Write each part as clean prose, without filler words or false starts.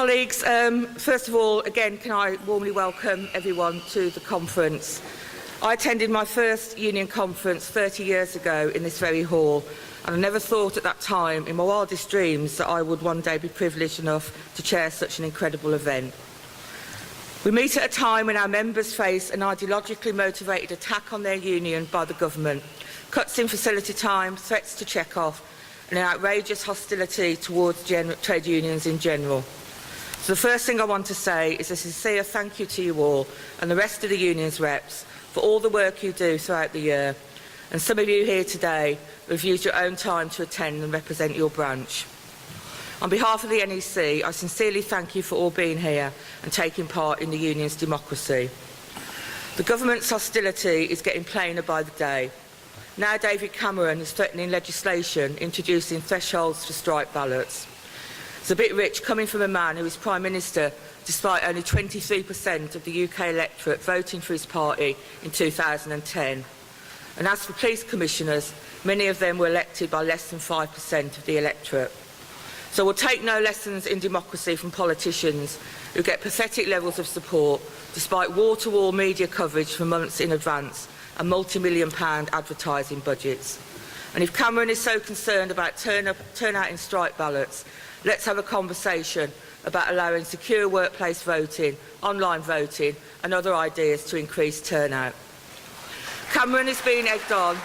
Colleagues, first of all, again, can I warmly welcome everyone to the conference. I attended my first union conference 30 years ago in this very hall, and I never thought at that time in my wildest dreams that I would one day be privileged enough to chair such an incredible event. We meet at a time when our members face an ideologically motivated attack on their union by the government, cuts in facility time, threats to check off, and an outrageous hostility towards trade unions in general. So the first thing I want to say is a sincere thank you to you all and the rest of the union's reps for all the work you do throughout the year, and some of you here today who have used your own time to attend and represent your branch. On behalf of the NEC, I sincerely thank you for all being here and taking part in the union's democracy. The government's hostility is getting plainer by the day. Now David Cameron is threatening legislation introducing thresholds for strike ballots. It's a bit rich coming from a man who is Prime Minister despite only 23% of the UK electorate voting for his party in 2010. And as for police commissioners, many of them were elected by less than 5% of the electorate. So we'll take no lessons in democracy from politicians who get pathetic levels of support despite wall-to-wall media coverage for months in advance and multi-million-pound advertising budgets. And if Cameron is so concerned about turnout in strike ballots, let's have a conversation about allowing secure workplace voting, online voting and other ideas to increase turnout. Cameron is being egged on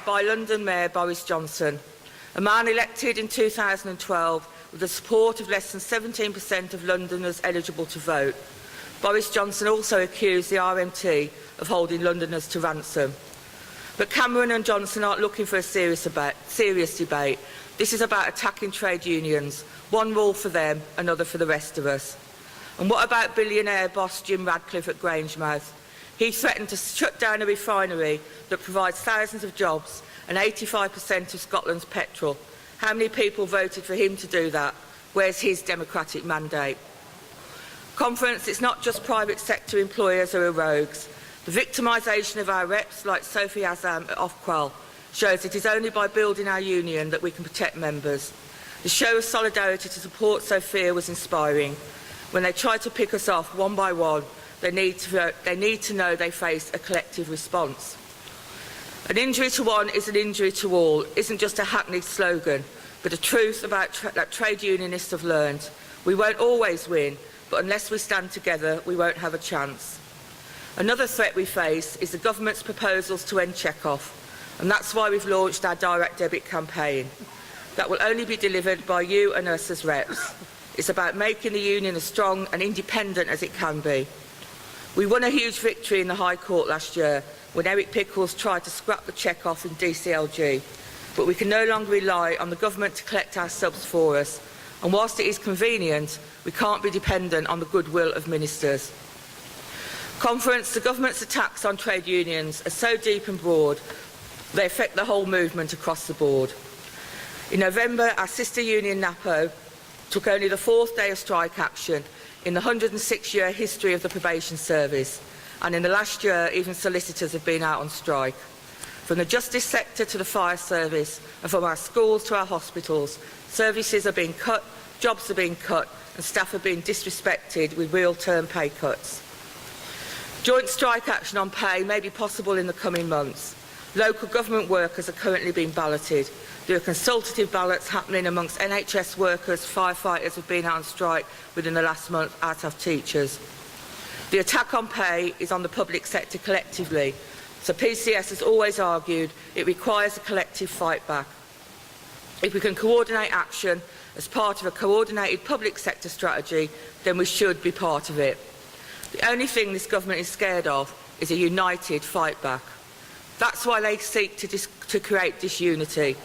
by London Mayor Boris Johnson, a man elected in 2012 with the support of less than 17% of Londoners eligible to vote. Boris Johnson also accused the RMT of holding Londoners to ransom. But Cameron and Johnson aren't looking for a serious debate. This is about attacking trade unions, one rule for them, another for the rest of us. And what about billionaire boss Jim Radcliffe at Grangemouth? He threatened to shut down a refinery that provides thousands of jobs and 85% of Scotland's petrol. How many people voted for him to do that? Where's his democratic mandate? Conference, it's not just private sector employers who are rogues. The victimisation of our reps, like Sophie Azam at Ofqual, shows it is only by building our union that we can protect members. The show of solidarity to support Sophia was inspiring. When they try to pick us off one by one, they need to know they face a collective response. An injury to one is an injury to all isn't just a hackneyed slogan, but a truth about that trade unionists have learned. We won't always win, but unless we stand together, we won't have a chance. Another threat we face is the government's proposals to end check-off, and that's why we've launched our direct debit campaign. That will only be delivered by you and us as reps. It's about making the union as strong and independent as it can be. We won a huge victory in the High Court last year when Eric Pickles tried to scrap the check-off in DCLG, but we can no longer rely on the government to collect our subs for us, and whilst it is convenient, we can't be dependent on the goodwill of ministers. Conference, the government's attacks on trade unions are so deep and broad, they affect the whole movement across the board. In November, our sister union NAPO took only the 4th day of strike action in the 106-year history of the probation service, and in the last year, even solicitors have been out on strike. From the justice sector to the fire service, and from our schools to our hospitals, services are being cut, jobs are being cut, and staff are being disrespected with real-term pay cuts. Joint strike action on pay may be possible in the coming months. Local government workers are currently being balloted. There are consultative ballots happening amongst NHS workers, firefighters have been out on strike within the last month, as have teachers. The attack on pay is on the public sector collectively, so PCS has always argued it requires a collective fight back. If we can coordinate action as part of a coordinated public sector strategy, then we should be part of it. The only thing this government is scared of is a united fight back. That's why they seek to create disunity,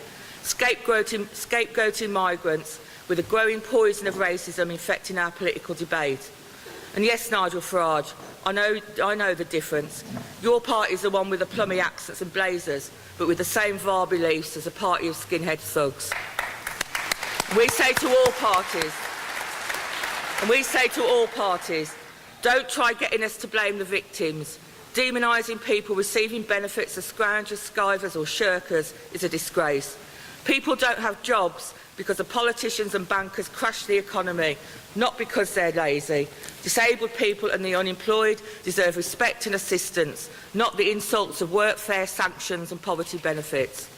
scapegoating migrants with a growing poison of racism infecting our political debate. And yes, Nigel Farage, I know the difference. Your party is the one with the plummy accents and blazers, but with the same VAR beliefs as a party of skinhead thugs. We say to all parties, don't try getting us to blame the victims. Demonising people receiving benefits as scroungers, skivers or shirkers is a disgrace. People don't have jobs because the politicians and bankers crash the economy, not because they're lazy. Disabled people and the unemployed deserve respect and assistance, not the insults of workfare, sanctions and poverty benefits.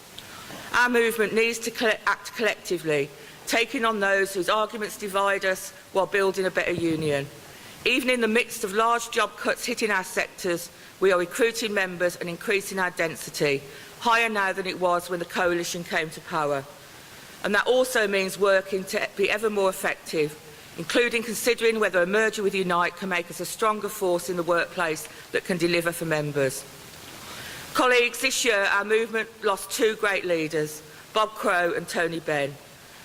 Our movement needs to act collectively, taking on those whose arguments divide us while building a better union. Even in the midst of large job cuts hitting our sectors, we are recruiting members and increasing our density, higher now than it was when the coalition came to power. And that also means working to be ever more effective, including considering whether a merger with Unite can make us a stronger force in the workplace that can deliver for members. Colleagues, this year our movement lost two great leaders, Bob Crow and Tony Benn.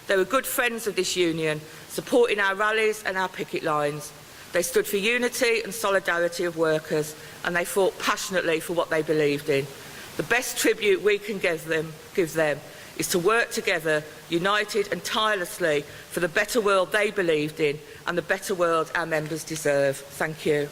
They were good friends of this union, supporting our rallies and our picket lines. They stood for unity and solidarity of workers, and they fought passionately for what they believed in. The best tribute we can give them is to work together, united and tirelessly, for the better world they believed in and the better world our members deserve. Thank you.